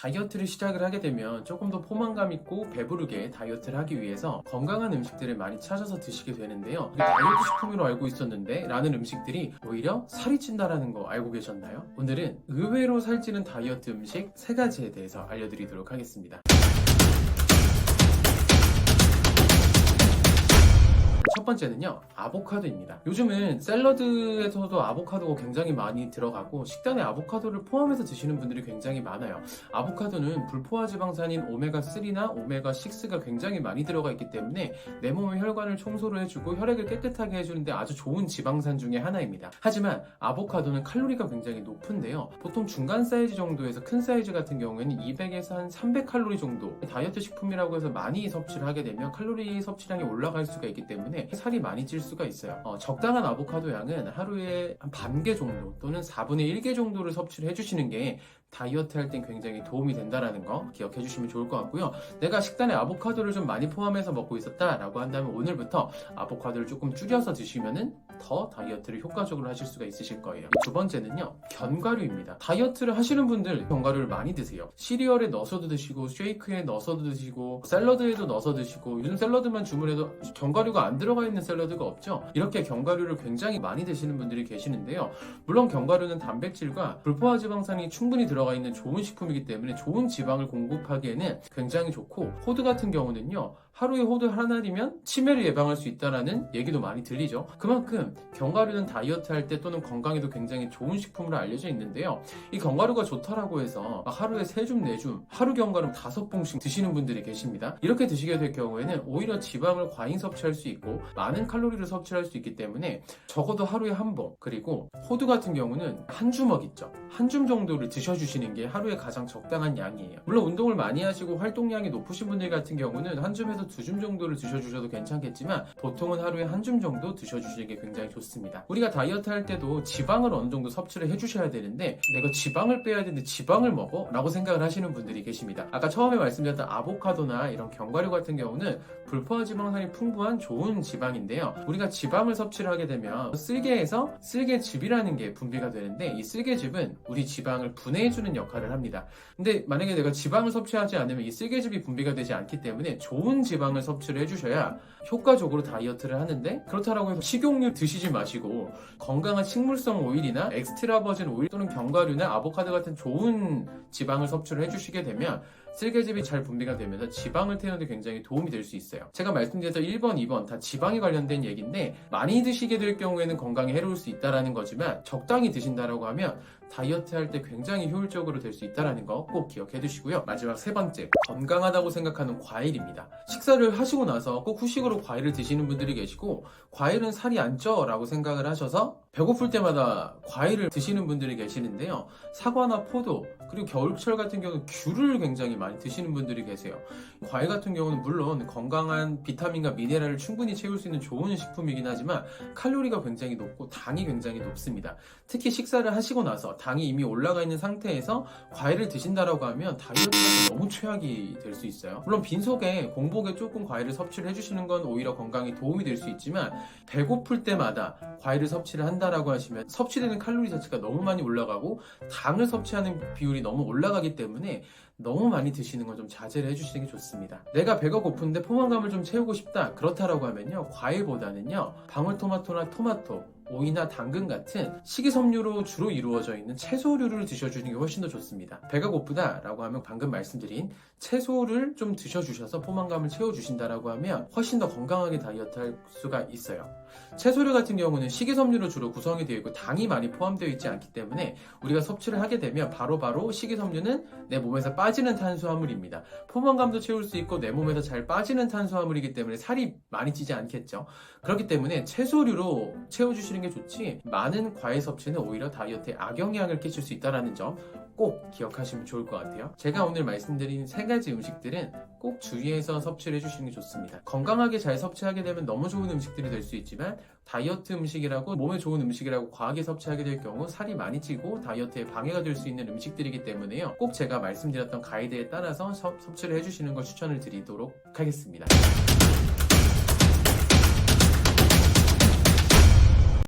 다이어트를 시작을 하게 되면 조금 더 포만감 있고 배부르게 다이어트를 하기 위해서 건강한 음식들을 많이 찾아서 드시게 되는데요. 다이어트 식품으로 알고 있었는데 라는 음식들이 오히려 살이 찐다라는 거 알고 계셨나요? 오늘은 의외로 살찌는 다이어트 음식 3가지에 대해서 알려드리도록 하겠습니다. 첫 번째는요, 아보카도입니다. 요즘은 샐러드에서도 아보카도가 굉장히 많이 들어가고 식단에 아보카도를 포함해서 드시는 분들이 굉장히 많아요. 아보카도는 불포화 지방산인 오메가3나 오메가6가 굉장히 많이 들어가 있기 때문에 내 몸의 혈관을 청소를 해주고 혈액을 깨끗하게 해주는데 아주 좋은 지방산 중에 하나입니다. 하지만 아보카도는 칼로리가 굉장히 높은데요. 보통 중간 사이즈 정도에서 큰 사이즈 같은 경우에는 200에서 한 300칼로리 정도, 다이어트 식품이라고 해서 많이 섭취를 하게 되면 칼로리 섭취량이 올라갈 수가 있기 때문에 살이 많이 찔 수가 있어요. 적당한 아보카도 양은 하루에 한 반 개 정도 또는 4분의 1개 정도를 섭취를 해주시는 게 다이어트 할 땐 굉장히 도움이 된다는 거 기억해 주시면 좋을 것 같고요. 내가 식단에 아보카도를 좀 많이 포함해서 먹고 있었다라고 한다면 오늘부터 아보카도를 조금 줄여서 드시면은 더 다이어트를 효과적으로 하실 수가 있으실 거예요. 두 번째는요, 견과류입니다. 다이어트를 하시는 분들 견과류를 많이 드세요. 시리얼에 넣어서도 드시고 쉐이크에 넣어서도 드시고 샐러드에도 넣어서 드시고, 요즘 샐러드만 주문해도 견과류가 안 들어가 있는 샐러드가 없죠. 이렇게 견과류를 굉장히 많이 드시는 분들이 계시는데요. 물론 견과류는 단백질과 불포화 지방산이 충분히 들어가 있는 좋은 식품이기 때문에 좋은 지방을 공급하기에는 굉장히 좋고, 호두 같은 경우는요, 하루에 호두 하나이면 치매를 예방할 수 있다는 얘기도 많이 들리죠. 그만큼 견과류는 다이어트 할 때 또는 건강에도 굉장히 좋은 식품으로 알려져 있는데요. 이 견과류가 좋다라고 해서 하루에 3줌, 4줌, 하루 견과류 5봉씩 드시는 분들이 계십니다. 이렇게 드시게 될 경우에는 오히려 지방을 과잉 섭취할 수 있고 많은 칼로리를 섭취할 수 있기 때문에 적어도 하루에 한 봉, 그리고 호두 같은 경우는 한 주먹 있죠. 한 줌 정도를 드셔주시는 게 하루에 가장 적당한 양이에요. 물론 운동을 많이 하시고 활동량이 높으신 분들 같은 경우는 한 줌에서 2줌 정도를 드셔주셔도 괜찮겠지만 보통은 하루에 한 줌 정도 드셔주시는 게 굉장히 좋습니다. 우리가 다이어트 할 때도 지방을 어느 정도 섭취를 해주셔야 되는데 내가 지방을 빼야 되는데 지방을 먹어? 라고 생각을 하시는 분들이 계십니다. 아까 처음에 말씀드렸던 아보카도나 이런 견과류 같은 경우는 불포화 지방산이 풍부한 좋은 지방인데요. 우리가 지방을 섭취를 하게 되면 쓸개에서 쓸개즙이라는 게 분비가 되는데 이 쓸개즙은 우리 지방을 분해해주는 역할을 합니다. 근데 만약에 내가 지방을 섭취하지 않으면 이 쓸개즙이 분비가 되지 않기 때문에 좋은 지방을 섭취를 해주셔야 효과적으로 다이어트를 하는데, 그렇다고 해서 식용유 드시지 마시고 건강한 식물성 오일이나 엑스트라 버진 오일 또는 견과류나 아보카도 같은 좋은 지방을 섭취를 해주시게 되면 쓸개즙이 잘 분비가 되면서 지방을 태우는 데 굉장히 도움이 될 수 있어요. 제가 말씀드렸던 1번, 2번 다 지방에 관련된 얘기인데 많이 드시게 될 경우에는 건강에 해로울 수 있다는 거지만 적당히 드신다라고 하면 다이어트 할 때 굉장히 효율적으로 될 수 있다는 거 꼭 기억해 두시고요. 마지막 3번째, 건강하다고 생각하는 과일입니다. 식사를 하시고 나서 꼭 후식으로 과일을 드시는 분들이 계시고 과일은 살이 안 쪄 라고 생각을 하셔서 배고플 때마다 과일을 드시는 분들이 계시는데요. 사과나 포도, 그리고 겨울철 같은 경우는 귤을 굉장히 많이 드시는 분들이 계세요. 과일 같은 경우는 물론 건강한 비타민과 미네랄을 충분히 채울 수 있는 좋은 식품이긴 하지만 칼로리가 굉장히 높고 당이 굉장히 높습니다. 특히 식사를 하시고 나서 당이 이미 올라가 있는 상태에서 과일을 드신다라고 하면 다이어트가 너무 최악이 될 수 있어요. 물론 빈속에 공복에 조금 과일을 섭취를 해주시는 건 오히려 건강에 도움이 될 수 있지만 배고플 때마다 과일을 섭취를 한다라고 하시면 섭취되는 칼로리 자체가 너무 많이 올라가고 당을 섭취하는 비율이 너무 올라가기 때문에 너무 많이 드시는 건 좀 자제를 해주시는 게 좋습니다. 내가 배가 고픈데 포만감을 좀 채우고 싶다, 그렇다라고 하면요, 과일보다는요 방울토마토나 토마토, 오이나 당근 같은 식이섬유로 주로 이루어져 있는 채소류를 드셔주는 게 훨씬 더 좋습니다. 배가 고프다 라고 하면 방금 말씀드린 채소를 좀 드셔주셔서 포만감을 채워주신다라고 하면 훨씬 더 건강하게 다이어트 할 수가 있어요. 채소류 같은 경우는 식이섬유로 주로 구성이 되어 있고 당이 많이 포함되어 있지 않기 때문에 우리가 섭취를 하게 되면 바로바로 식이섬유는 내 몸에서 빠지는 탄수화물입니다. 포만감도 채울 수 있고 내 몸에서 잘 빠지는 탄수화물이기 때문에 살이 많이 찌지 않겠죠. 그렇기 때문에 채소류로 채워주시는 게 좋지 많은 과일 섭취는 오히려 다이어트에 악영향을 끼칠 수 있다는 점 꼭 기억하시면 좋을 것 같아요. 제가 오늘 말씀드린 3가지 음식들은 꼭 주의해서 섭취를 해주시는 게 좋습니다. 건강하게 잘 섭취하게 되면 너무 좋은 음식들이 될 수 있지만 다이어트 음식이라고 몸에 좋은 음식이라고 과하게 섭취하게 될 경우 살이 많이 찌고 다이어트에 방해가 될 수 있는 음식들이기 때문에요. 꼭 제가 말씀드렸던 가이드에 따라서 섭취를 해주시는 걸 추천을 드리도록 하겠습니다.